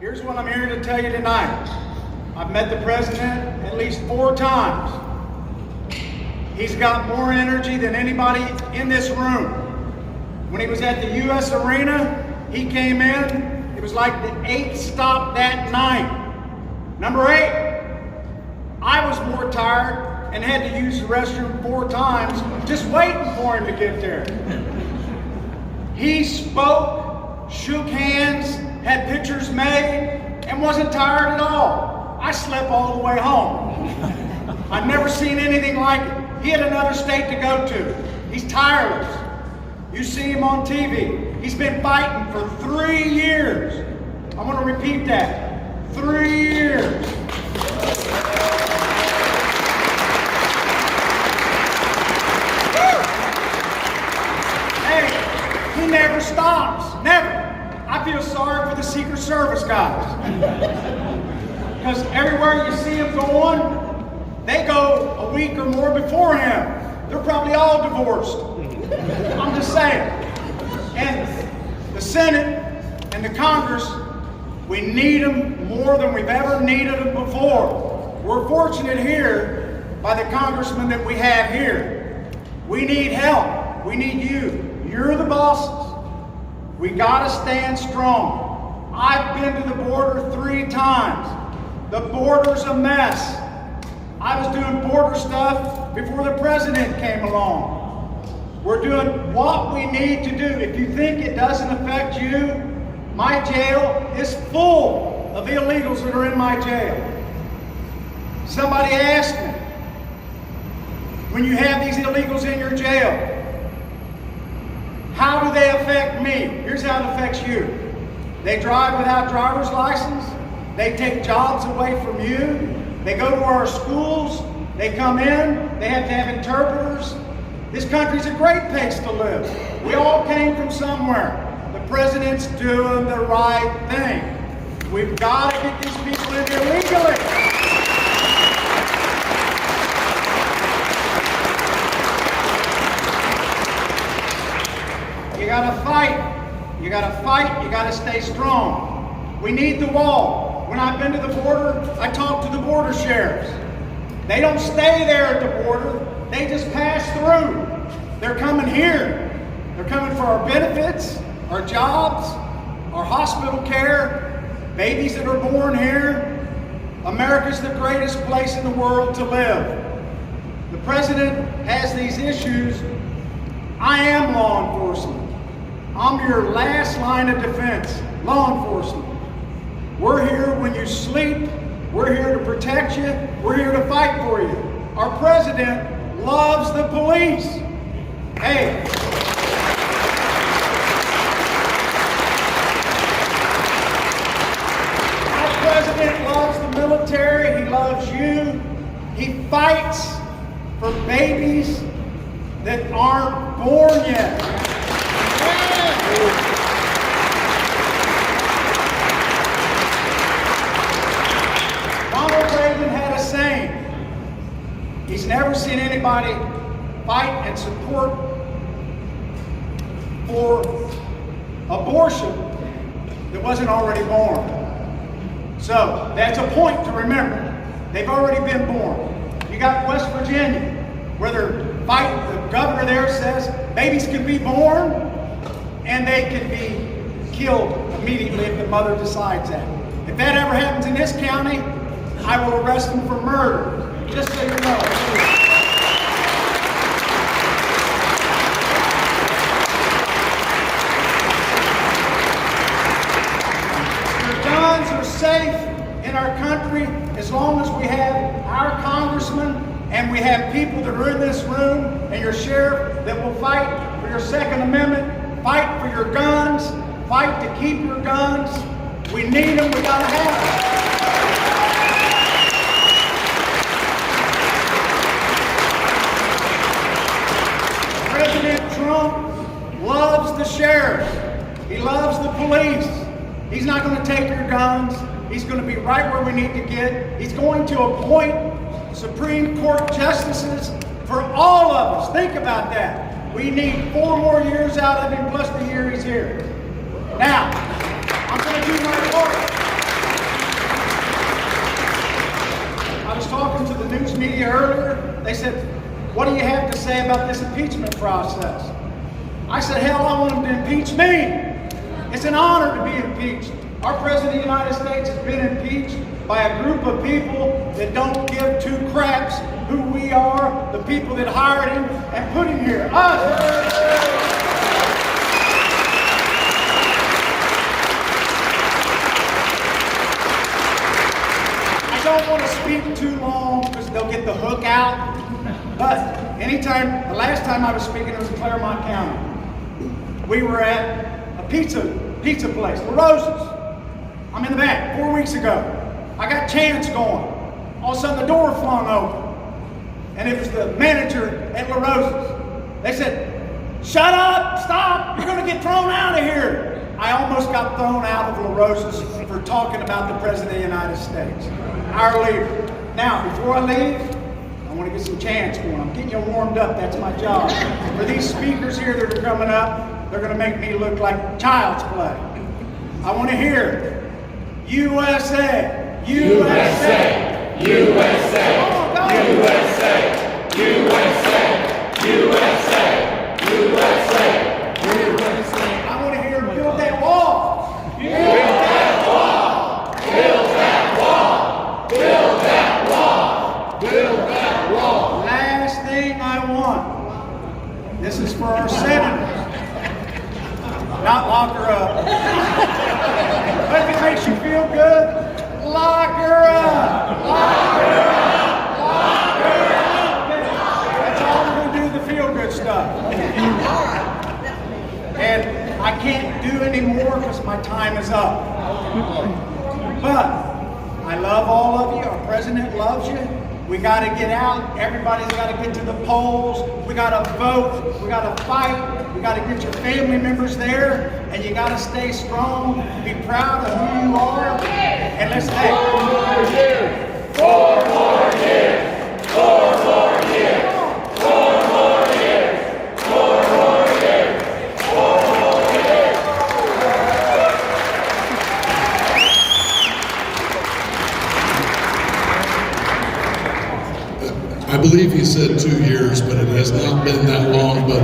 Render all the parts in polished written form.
Here's what I'm here to tell you tonight. I've met the president at least 4 times. He's got more energy than anybody in this room. When he was at the U.S. Arena, he came in, it was like the 8th stop that night. Number 8, I was more tired and had to use the restroom 4 times just waiting for him to get there. He spoke, shook hands, had pictures made, and wasn't tired at all. I slept all the way home. I've never seen anything like it. He had another state to go to. He's tireless. You see him on TV. He's been fighting for 3 years. I want to repeat that. 3 years. Hey, he never stops. Never. I feel sorry for the Secret Service guys. Because everywhere you see him going, they go a week or more before him. They're probably all divorced. I'm just saying. And the Senate and the Congress, we need them more than we've ever needed them before. We're fortunate here by the congressman that we have here. We need help. We need you. You're the bosses. We gotta stand strong. I've been to the border 3 times. The border's a mess. I was doing border stuff before the president came along. We're doing what we need to do. If you think it doesn't affect you, my jail is full of illegals that are in my jail. Somebody asked me, when you have these illegals in your jail, how do they affect me? Here's how it affects you. They drive without driver's license. They take jobs away from you. They go to our schools. They come in. They have to have interpreters. This country's a great place to live. We all came from somewhere. The president's doing the right thing. We've got to get these people in here legally. You gotta fight. You gotta fight. You gotta stay strong. We need the wall. When I've been to the border, I talk to the border sheriffs. They don't stay there at the border. They just pass through. They're coming here. They're coming for our benefits, our jobs, our hospital care, babies that are born here. America's the greatest place in the world to live. The president has these issues. I am law enforcement. I'm your last line of defense, law enforcement. We're here when you sleep. We're here to protect you. We're here to fight for you. Our president loves the police. Hey. Our president loves the military. He loves you. He fights for babies that aren't born yet. Ronald Reagan had a saying. He's never seen anybody fight and support for abortion that wasn't already born. So that's a point to remember. They've already been born. You got West Virginia, where they're fighting. The governor there says babies can be born and they can be killed immediately if the mother decides that. If that ever happens in this county, I will arrest them for murder. Just so you know. Your guns are safe in our country as long as we have our congressmen and we have people that are in this room and your sheriff that will fight for your Second Amendment, fight for your guns, fight to keep your guns. We need them, we gotta have them. President Trump loves the sheriff. He loves the police. He's not going to take your guns. He's going to be right where we need to get. He's going to appoint Supreme Court justices for all of us. Think about that. We need 4 more years out of him plus the year he's here. Now, I'm going to do my part. they said, what do you have to say about this impeachment process? I said, hell, I want them to impeach me. It's an honor to be impeached. Our President of the United States has been impeached by a group of people that don't give two craps who we are, the people that hired him and put him here. Us. I don't want to speak too long because they'll get the hook out. But anytime, the last time I was speaking, it was in Claremont County. We were at a pizza place, La Rosa's. I'm in the back 4 weeks ago. I got chants going. All of a sudden the door flung open. And it was the manager at La Rosa's. They said, shut up, stop, you're gonna get thrown out of here. I almost got thrown out of La Rosa's for talking about the President of the United States, our leader. Now, before I leave, I want to get some chants going. I'm getting you warmed up, that's my job. For these speakers here that are coming up, they're going to make me look like child's play. I want to hear USA, USA, USA, USA, USA, USA, USA, USA. I want to hear build that wall. Build that wall. Build that wall. Build that wall. Build that wall. Last thing I want. This is for our senators. Not lock her up. But if it makes you feel good, lock her up. Lock her up. Lock her up. That's all we're going to do, the feel-good stuff. And I can't do any more because my time is up. But I love all of you. Our president loves you. We got to get out. Everybody's got to get to the polls. We got to vote. We got to fight. We got to get your family members there. And you got to stay strong. Be proud of who you are. And let's take 4 more years. 4 more years. 4 more years. 4 more years. 4 more years. 4 more years. I believe he said 2 years, but it has not been that long, but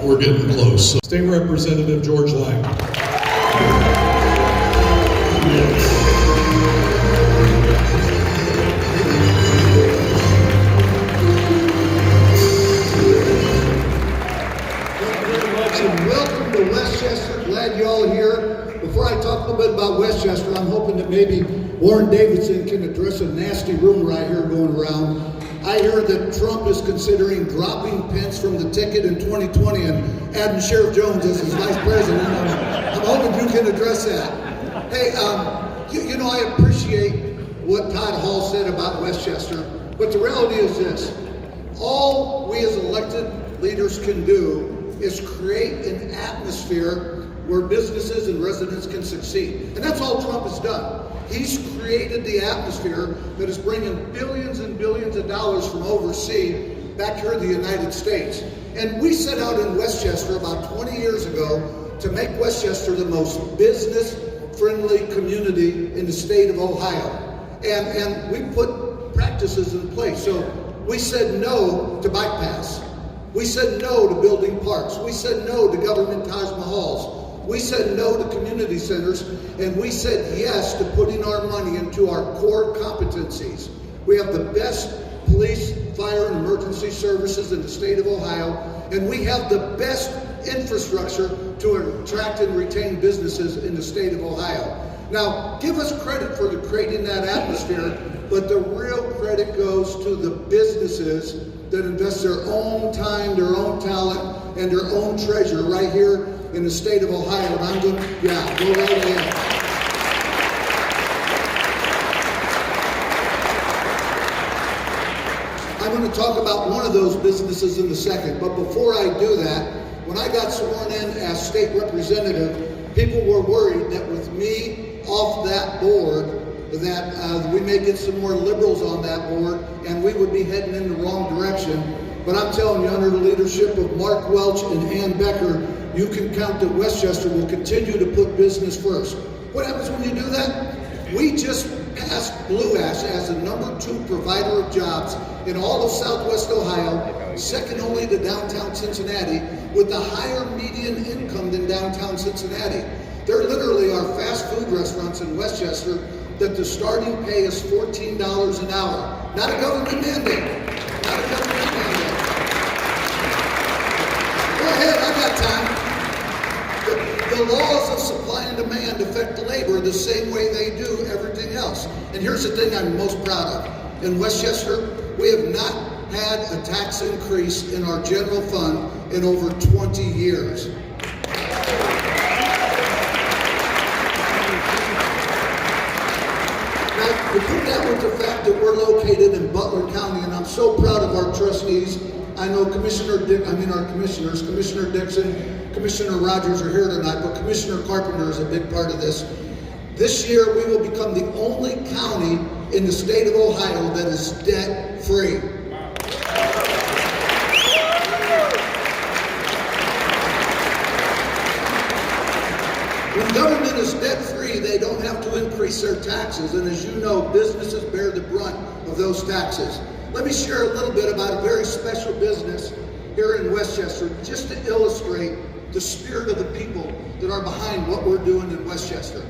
we're getting close. So, State Representative George Lang. Thank you very much, and welcome to Westchester. Glad you're all here. Before I talk a little bit about Westchester, I'm hoping that maybe Warren Davidson can address a nasty rumor I hear going around. I hear that Trump is considering dropping Pence from the ticket in 2020 and adding Sheriff Jones as his vice president. I'm hoping you can address that. Hey, you know, I appreciate what Todd Hall said about Westchester, but the reality is this. All we as elected leaders can do is create an atmosphere where businesses and residents can succeed. And that's all Trump has done. He's created the atmosphere that is bringing billions and billions of dollars from overseas back here to the United States. And we set out in Westchester about 20 years ago to make Westchester the most business-friendly community in the state of Ohio. And we put practices in place. So we said no to bike paths. We said no to building parks. We said no to government Taj Mahals. We said no to community centers, and we said yes to putting our money into our core competencies. We have the best police, fire, and emergency services in the state of Ohio, and we have the best infrastructure to attract and retain businesses in the state of Ohio. Now, give us credit for creating that atmosphere, but the real credit goes to the businesses that invest their own time, their own talent, and their own treasure right here in the state of Ohio. And I'm going to, go right ahead. I'm going to talk about one of those businesses in a second. But before I do that, when I got sworn in as state representative, people were worried that with me off that board, that we may get some more liberals on that board and we would be heading in the wrong direction. But I'm telling you, under the leadership of Mark Welch and Ann Becker, you can count that Westchester will continue to put business first. What happens when you do that? We just passed passed Blue Ash as the #2 provider of jobs in all of Southwest Ohio, second only to downtown Cincinnati, with a higher median income than downtown Cincinnati. There literally are fast food restaurants in Westchester that the starting pay is $14 an hour. Not a government mandate. Not a government mandate. Go ahead, I got time. The laws of supply and demand affect labor the same way they do everything else. And here's the thing I'm most proud of. In Westchester, we have not had a tax increase in our general fund in over 20 years. Now, to put that with the fact that we're located in Butler County, and I'm so proud of our trustees. I know our commissioners, Commissioner Dixon, Commissioner Rogers are here tonight, but Commissioner Carpenter is a big part of this. This year, we will become the only county in the state of Ohio that is debt-free. When government is debt-free, they don't have to increase their taxes, and as you know, businesses bear the brunt of those taxes. Let me share a little bit about a very special business here in Westchester, just to illustrate the spirit of the people that are behind what we're doing in Westchester.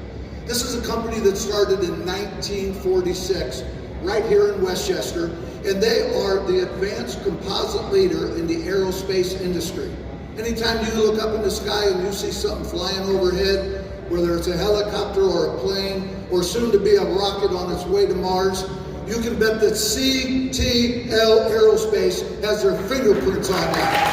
This is a company that started in 1946, right here in Westchester, and they are the advanced composite leader in the aerospace industry. Anytime you look up in the sky and you see something flying overhead, whether it's a helicopter or a plane, or soon to be a rocket on its way to Mars, you can bet that CTL Aerospace has their fingerprints on that.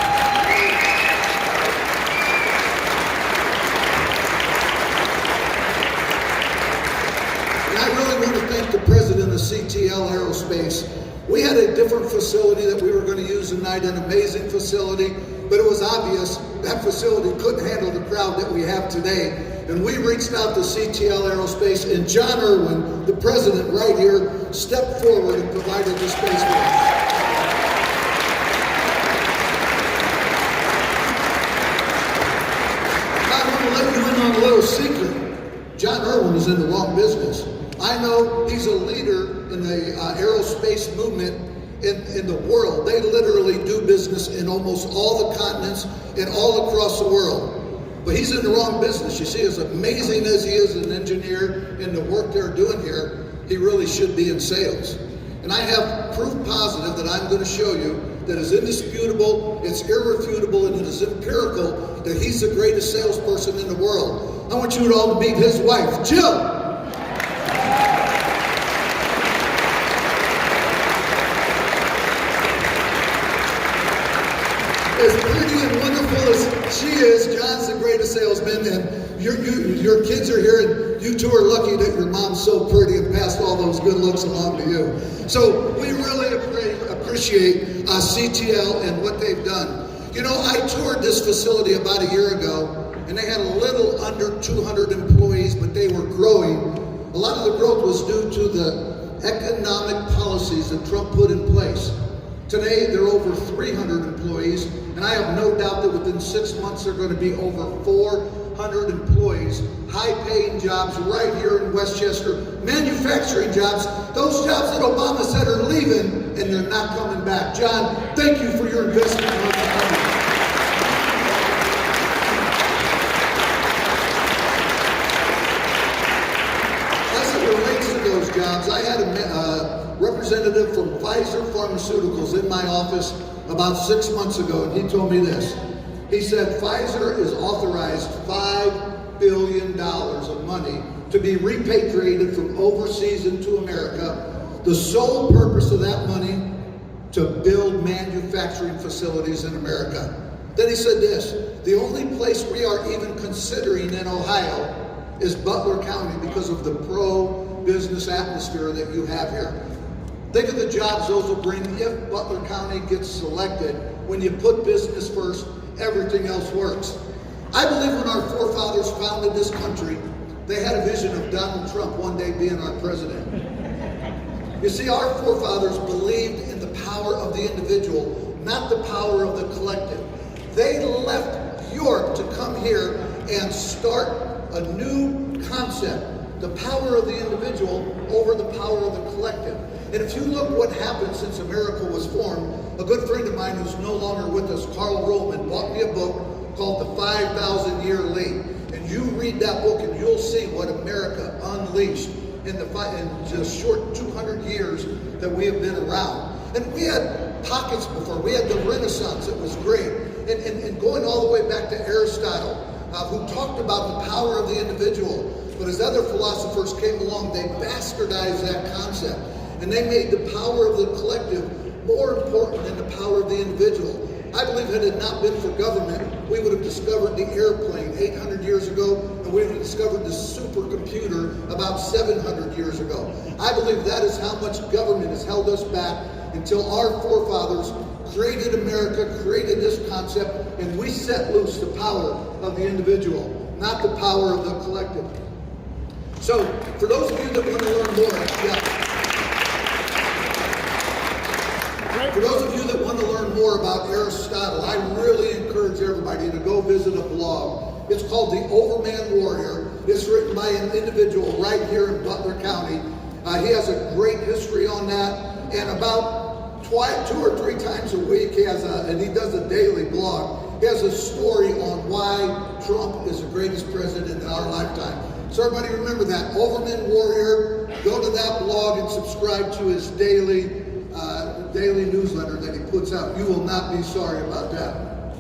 And I really want to thank the president of CTL Aerospace. We had a different facility that we were going to use tonight, an amazing facility, but it was obvious that facility couldn't handle the crowd that we have today. And we reached out to CTL Aerospace, and John Irwin, the president right here, stepped forward and provided the space for us. I want to let you in on a little secret. John Irwin is in the wrong business. I know he's a leader in the aerospace movement in the world. They literally do business in almost all the continents and all across the world. But he's in the wrong business. You see, as amazing as he is as an engineer in the work they're doing here, he really should be in sales. And I have proof positive that I'm going to show you that is indisputable, it's irrefutable, and it is empirical that he's the greatest salesperson in the world. I want you all to meet his wife, Jill. As pretty and wonderful as she is, John's the greatest salesman, and your kids are here, and you two are lucky that your mom's so pretty and passed all those good looks along to you. So we really appreciate CTL and what they've done. You know, I toured this facility about a year ago, and they had a little under 200 employees, but they were growing. A lot of the growth was due to the economic policies that Trump put in place. Today, they're over 300 employees, and I have no doubt that within 6 months, they're going to be over 400 employees, high-paying jobs right here in Westchester, manufacturing jobs, those jobs that Obama said are leaving, and they're not coming back. John, thank you for your investment in our company. As it relates to those jobs, I had a representative from Pfizer Pharmaceuticals in my office about 6 months ago, and he told me this. He said Pfizer is authorized $5 billion of money to be repatriated from overseas into America. The sole purpose of that money to build manufacturing facilities in America. Then he said this, the only place we are even considering in Ohio is Butler County because of the pro-business atmosphere that you have here. Think of the jobs those will bring if Butler County gets selected. When you put business first, everything else works. I believe when our forefathers founded this country, they had a vision of Donald Trump one day being our president. You see, our forefathers believed in the power of the individual, not the power of the collective. They left Europe to come here and start a new concept the power of the individual over the power of the collective. And if you look what happened since America was formed, a good friend of mine who's no longer with us, Carl Roman, bought me a book called The 5,000 Year Lead. And you read that book and you'll see what America unleashed in just short 200 years that we have been around. And we had pockets before. We had the Renaissance. It was great. And going all the way back to Aristotle, who talked about the power of the individual. But as other philosophers came along, they bastardized that concept. And they made the power of the collective more important than the power of the individual. I believe had it not been for government, we would have discovered the airplane 800 years ago, and we would have discovered the supercomputer about 700 years ago. I believe that is how much government has held us back until our forefathers created America, created this concept, and we set loose the power of the individual, not the power of the collective. So, for those of you that want to learn more, For those of you that want to learn more about Aristotle, I really encourage everybody to go visit a blog. It's called The Overman Warrior. It's written by an individual right here in Butler County. He has a great history on that. And about 2 or 3 times a week, and he does a daily blog. He has a story on why Trump is the greatest president in our lifetime. So everybody remember that. Overman Warrior. Go to that blog and subscribe to his daily newsletter that he puts out. You will not be sorry about that.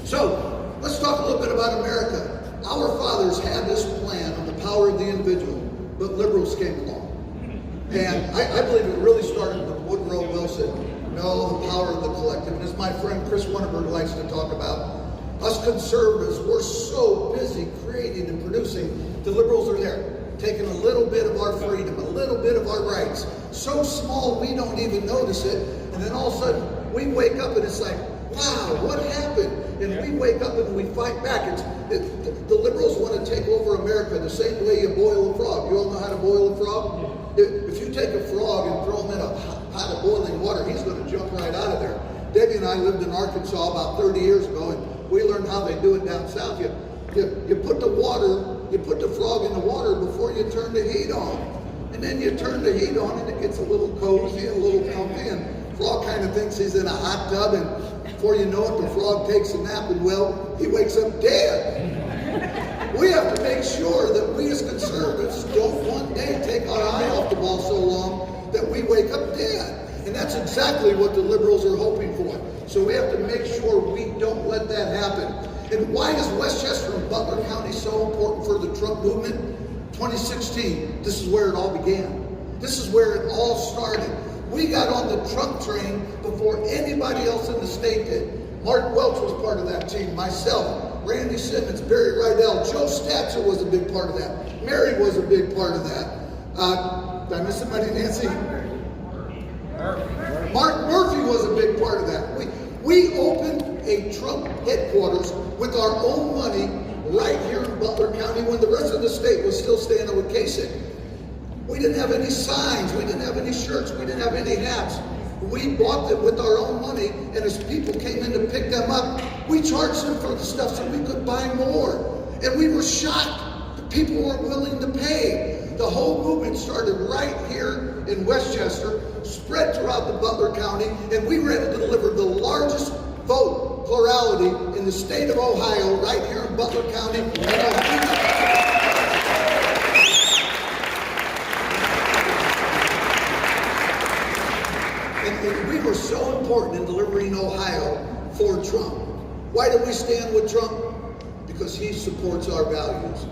So, let's talk a little bit about America. Our fathers had this plan on the power of the individual, but liberals came along. And I believe it really started with Woodrow Wilson. No, the power of the collective. And as my friend Chris Winterberg likes to talk about, us conservatives, we're so busy creating and producing. The liberals are there, taking a little bit of our freedom, a little bit of our rights. So small we don't even notice it. And then all of a sudden we wake up and it's like, wow, what happened? And we wake up and we fight back. The liberals want to take over America the same way you boil a frog. You all know how to boil a frog? If you take a frog and throw him in a pot of boiling water, he's going to jump right out of there. Debbie and I lived in Arkansas about 30 years ago, and we learned how they do it down south. You put the frog in the water before you turn the heat on. And then you turn the heat on and it gets a little cozy and a little comfy, and frog kind of thinks he's in a hot tub, and before you know it, the frog takes a nap, and well, he wakes up dead. We have to make sure that we as conservatives don't one day take our eye off the ball so long that we wake up dead. And that's exactly what the liberals are hoping for. So we have to make sure we don't let that happen. And why is Westchester and Butler County so important for the Trump movement? 2016, this is where it all began. This is where it all started. We got on the Trump train before anybody else in the state did. Mark Welch was part of that team, myself, Randy Simmons, Barry Rydell, Joe Statzer was a big part of that. Mary was a big part of that. Did I miss somebody, Nancy? Mark Murphy was a big part of that. We opened a Trump headquarters with our own money right here in Butler County when the rest of the state was still standing with Kasich. We didn't have any signs, we didn't have any shirts, we didn't have any hats. We bought them with our own money, and as people came in to pick them up, we charged them for the stuff so we could buy more. And we were shocked that people were willing to pay. The whole movement started right here in Westchester, spread throughout the Butler County, and we were able to deliver the largest vote plurality in the state of Ohio, right here in Butler County. And we were so important in delivering Ohio for Trump. Why did we stand with Trump? Because he supports our values.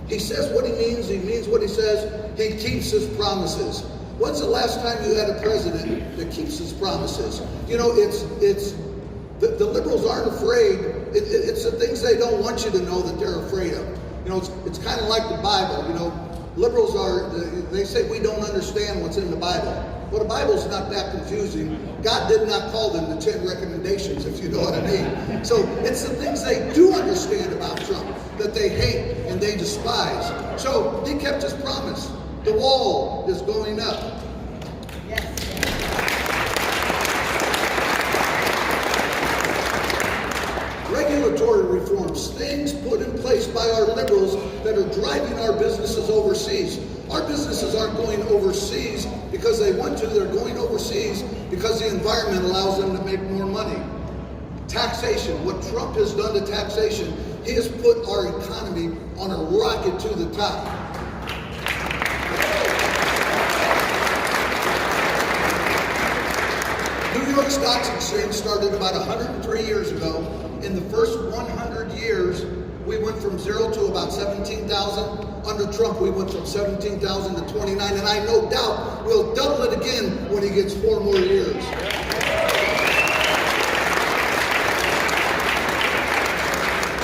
He says what he means what he says, he keeps his promises. When's the last time you had a president that keeps his promises? You know, the liberals aren't afraid. It's the things they don't want you to know that they're afraid of. You know, it's kind of like the Bible. You know, liberals they say we don't understand what's in the Bible. Well, the Bible's not that confusing. God did not call them the 10 recommendations, if you know what I mean. So it's the things they do understand about Trump that they hate and they despise. So he kept his promise. The wall is going up. Yes. Regulatory reform groups, things put in place by our liberals that are driving our businesses overseas. Our businesses aren't going overseas because they want to, they're going overseas because the environment allows them to make more money. Taxation, what Trump has done to taxation, he has put our economy on a rocket to the top. New York Stock Exchange started about 103 years ago. In the first 100 years, we went from 0 to about 17,000. Under Trump, we went from 17,000 to 29, and I no doubt we'll double it again when he gets 4 more years.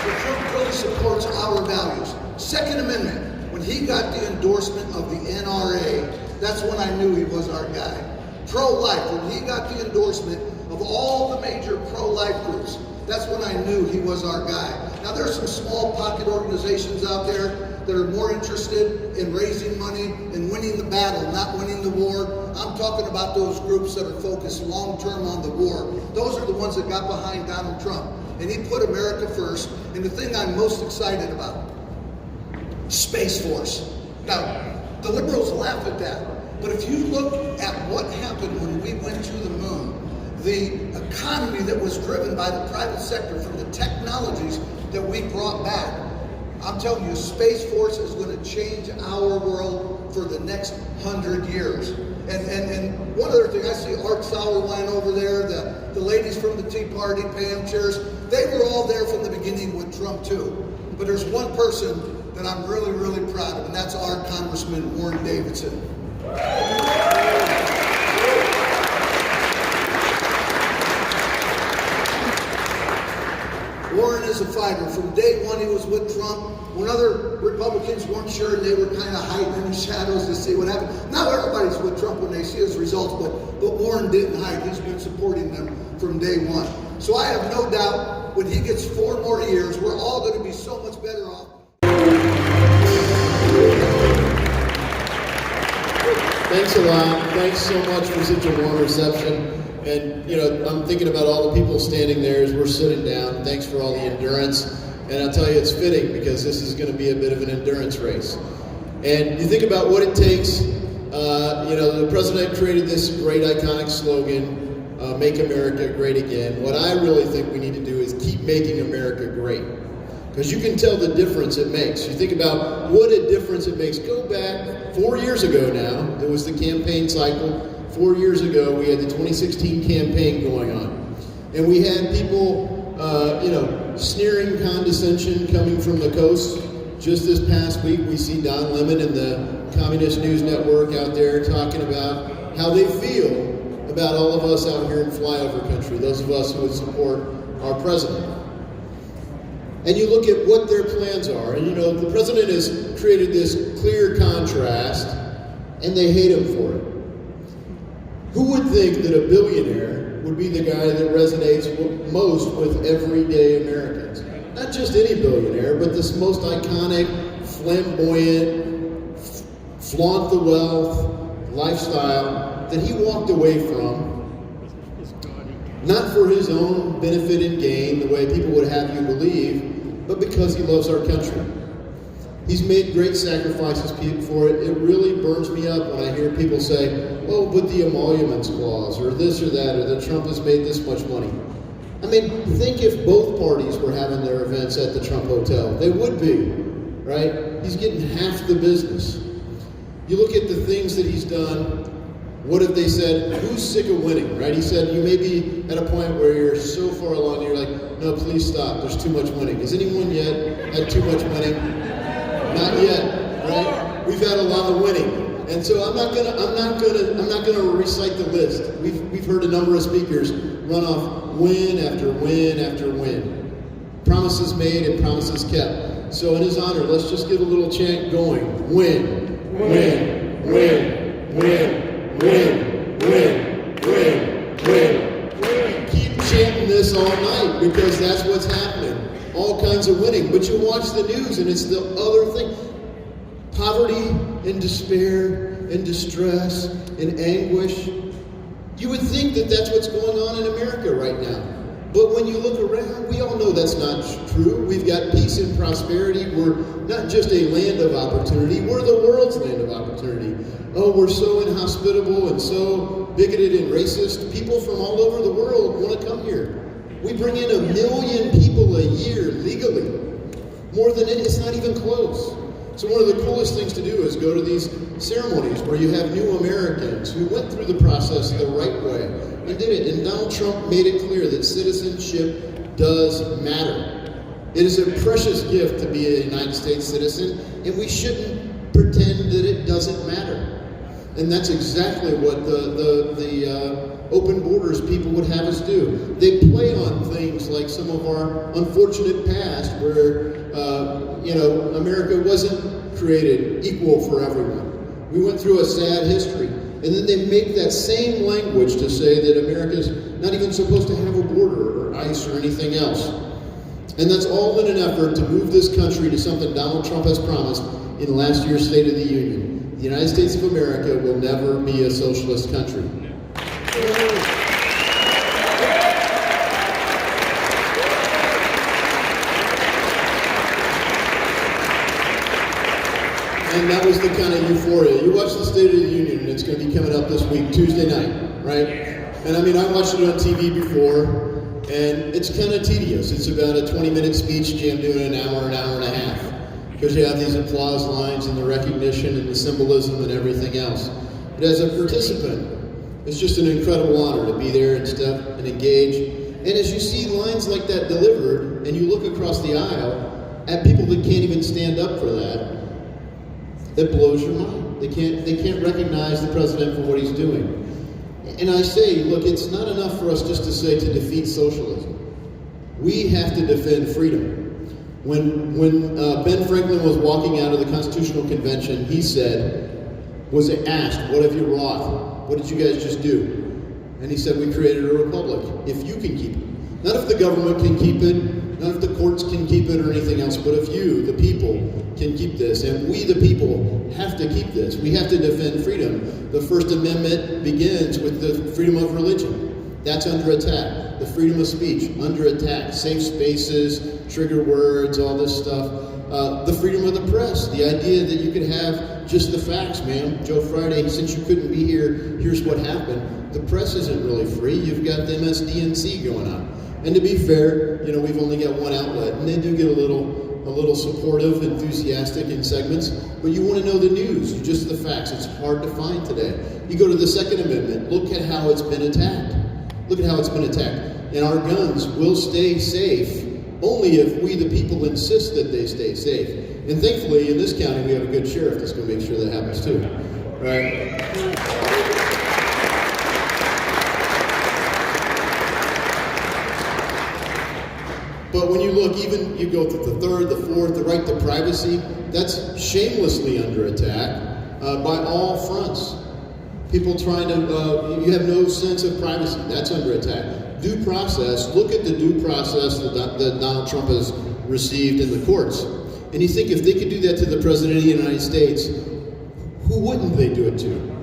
But Trump really supports our values. Second Amendment, when he got the endorsement of the NRA, that's when I knew he was our guy. Pro-life, when he got the endorsement of all the major pro-life groups, that's when I knew he was our guy. Now there's some small pocket organizations out there that are more interested in raising money and winning the battle, not winning the war. I'm talking about those groups that are focused long-term on the war. Those are the ones that got behind Donald Trump. And he put America first. And the thing I'm most excited about, Space Force. Now, the liberals laugh at that. But if you look at what happened when we went to the moon, the economy that was driven by the private sector from the technologies that we brought back, I'm telling you, Space Force is going to change our world for the next 100 years. And one other thing, I see Art Sauerwein over there, the ladies from the Tea Party, Pam Chairs, they were all there from the beginning with Trump too. But there's one person that I'm really, really proud of, and that's our Congressman Warren Davidson. Warren is a fighter. From day one, he was with Trump. When other Republicans weren't sure, they were kind of hiding in the shadows to see what happened. Now everybody's with Trump when they see his results, but Warren didn't hide. He's been supporting them from day one. So I have no doubt when he gets 4 more years, we're all going to be so much better off. Thanks a lot. Thanks so much for such a warm reception. And, you know, I'm thinking about all the people standing there as we're sitting down. Thanks for all the endurance. And I'll tell you, it's fitting because this is going to be a bit of an endurance race. And you think about what it takes. You know, the president created this great iconic slogan, Make America Great Again. What I really think we need to do is keep making America great. Because you can tell the difference it makes. You think about what a difference it makes. Go back 4 years ago now. It was the campaign cycle. 4 years ago, we had the 2016 campaign going on. And we had people, you know, sneering condescension coming from the coast. Just this past week, we see Don Lemon and the Communist News Network out there talking about how they feel about all of us out here in flyover country, those of us who would support our president. And you look at what their plans are, and you know, the president has created this clear contrast, and they hate him for it. Who would think that a billionaire would be the guy that resonates most with everyday Americans? Not just any billionaire, but this most iconic, flamboyant, flaunt the wealth lifestyle that he walked away from, not for his own benefit and gain, the way people would have you believe, but because he loves our country. He's made great sacrifices for it. It really burns me up when I hear people say, oh, but the emoluments clause, or this or that, or that Trump has made this much money. I mean, think if both parties were having their events at the Trump Hotel. They would be, right? He's getting half the business. You look at the things that he's done. What have they said? Who's sick of winning, right? He said, you may be at a point where you're so far along, you're like, no, please stop. There's too much winning. Has anyone yet had too much winning? Not yet, right? We've had a lot of winning. And so I'm not gonna recite the list. We've heard a number of speakers run off win after win after win. Promises made and promises kept. So in his honor, let's just get a little chant going. Win, win, win, win. Win, win, win, win. Keep chanting this all night because that's what's happening. All kinds of winning. But you watch the news and it's the other thing. Poverty and despair and distress and anguish. You would think that that's what's going on in America right now. But when you look around, we all know that's not true. We've got peace and prosperity. We're not just a land of opportunity, we're the world's land of opportunity. Oh, we're so inhospitable and so bigoted and racist. People from all over the world want to come here. We bring in 1 million people a year legally. More than it's not even close. So one of the coolest things to do is go to these ceremonies where you have new Americans who went through the process the right way and did it. And Donald Trump made it clear that citizenship does matter. It is a precious gift to be a United States citizen, and we shouldn't pretend that it doesn't matter. And that's exactly what the open borders people would have us do. They play on things like some of our unfortunate past where, America wasn't created equal for everyone. We went through a sad history. And then they make that same language to say that America's not even supposed to have a border or ICE or anything else. And that's all in an effort to move this country to something Donald Trump has promised in last year's State of the Union. The United States of America will never be a socialist country. And that was the kind of euphoria. You watch the State of the Union, and it's going to be coming up this week, Tuesday night, right? And I mean, I watched it on TV before, and it's kind of tedious. It's about a 20-minute speech jammed in an hour and a half. Because you have these applause lines and the recognition and the symbolism and everything else. But as a participant, it's just an incredible honor to be there and step and engage. And as you see lines like that delivered, and you look across the aisle at people that can't even stand up for that, that blows your mind. They can't recognize the president for what he's doing. And I say, look, it's not enough for us just to say to defeat socialism. We have to defend freedom. When Ben Franklin was walking out of the Constitutional Convention, he was asked, what have you wrought? What did you guys just do? And he said, we created a republic, if you can keep it. Not if the government can keep it, not if the courts can keep it or anything else, but if you, the people, can keep this. And we, the people, have to keep this. We have to defend freedom. The First Amendment begins with the freedom of religion. That's under attack. The freedom of speech, under attack. Safe spaces, trigger words, all this stuff. The freedom of the press, the idea that you could have just the facts, man. Joe Friday, since you couldn't be here, here's what happened. The press isn't really free. You've got the MSDNC going on. And to be fair, we've only got one outlet, and they do get a little supportive, enthusiastic in segments, but you want to know the news, just the facts. It's hard to find today. You go to the Second Amendment, look at how it's been attacked. Look at how it's been attacked. And our guns will stay safe only if we, the people, insist that they stay safe. And thankfully, in this county, we have a good sheriff that's going to make sure that happens too, right? But when you look, even you go through the third, the fourth, the right to privacy, that's shamelessly under attack by all fronts. People trying to, you have no sense of privacy, that's under attack. Due process, look at the due process that Donald Trump has received in the courts. And you think if they could do that to the President of the United States, who wouldn't they do it to?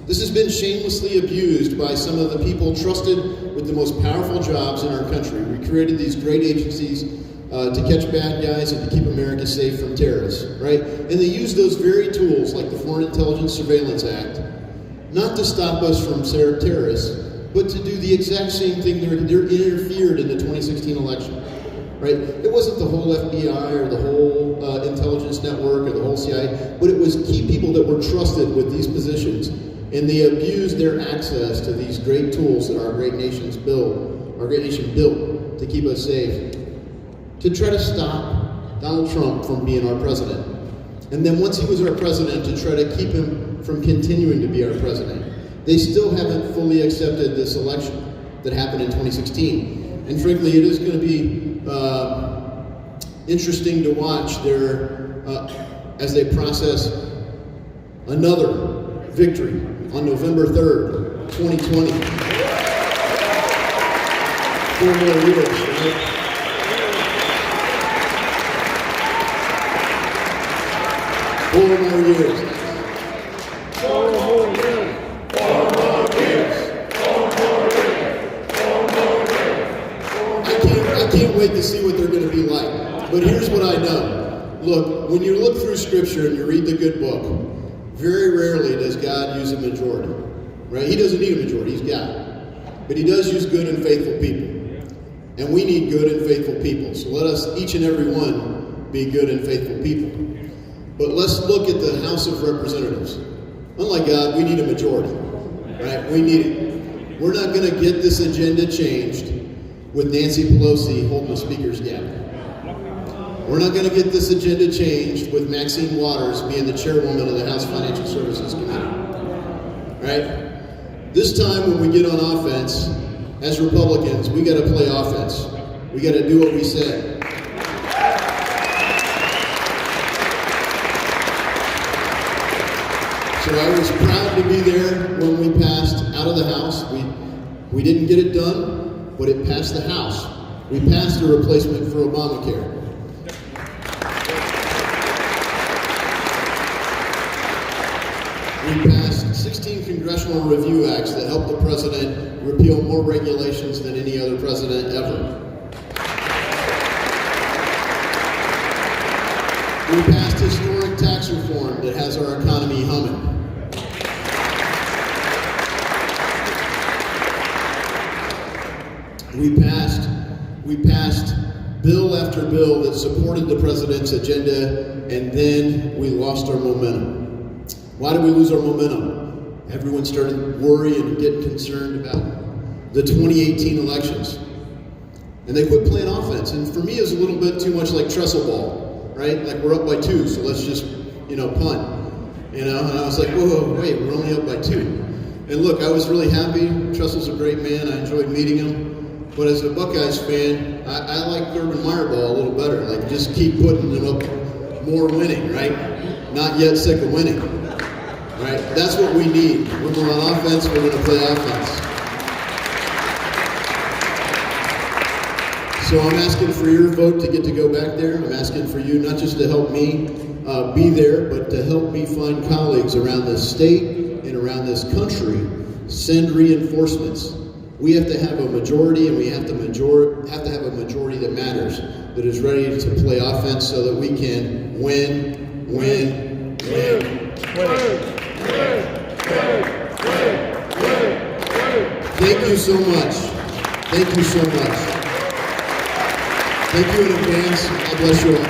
This has been shamelessly abused by some of the people trusted with the most powerful jobs in our country. We created these great agencies to catch bad guys and to keep America safe from terrorists, right? And they use those very tools, like the Foreign Intelligence Surveillance Act, not to stop us from terrorists, but to do the exact same thing. They're interfered in the 2016 election, right? It wasn't the whole FBI or the whole intelligence network or the whole CIA, but it was key people that were trusted with these positions. And they abused their access to these great tools that our great nation built to keep us safe, to try to stop Donald Trump from being our president. And then once he was our president, to try to keep him from continuing to be our president. They still haven't fully accepted this election that happened in 2016. And frankly, it is going to be interesting to watch as they process another victory on November 3rd, 2020. 4 more years, right? 4 more years. 4 more years. 4 more years. 4 more years. 4 more years. Scripture and you read the good book, very rarely does God use a majority, right? He doesn't need a majority, he's God. But he does use good and faithful people. And we need good and faithful people. So let us, each and every one, be good and faithful people. But let's look at the House of Representatives. Unlike God, we need a majority, right? We need it. We're not going to get this agenda changed with Nancy Pelosi holding the Speaker's gavel. We're not going to get this agenda changed with Maxine Waters being the chairwoman of the House Financial Services Committee, right? This time when we get on offense, as Republicans, we got to play offense. We got to do what we said. So I was proud to be there when we passed out of the House. We didn't get it done, but it passed the House. We passed a replacement for Obamacare. We passed 16 congressional review acts that helped the president repeal more regulations than any other president ever. We passed historic tax reform that has our economy humming. We passed bill after bill that supported the president's agenda, and then we lost our momentum. Why did we lose our momentum? Everyone started worrying and getting concerned about the 2018 elections. And they quit playing offense. And for me, it was a little bit too much like trestle ball, right? Like we're up by 2, so let's just, punt. And I was like, whoa, wait, we're only up by 2. And look, I was really happy. Tressel's a great man. I enjoyed meeting him. But as a Buckeyes fan, I like Urban Meyerball a little better. Like, just keep putting them up, more winning, right? Not yet sick of winning, right? That's what we need. When we're on offense, we're going to play offense. So I'm asking for your vote to get to go back there. I'm asking for you not just to help me be there, but to help me find colleagues around this state and around this country, send reinforcements. We have to have a majority, and we have to have a majority that matters, that is ready to play offense so that we can win. Thank you so much. Thank you so much. Thank you in advance. God bless you all.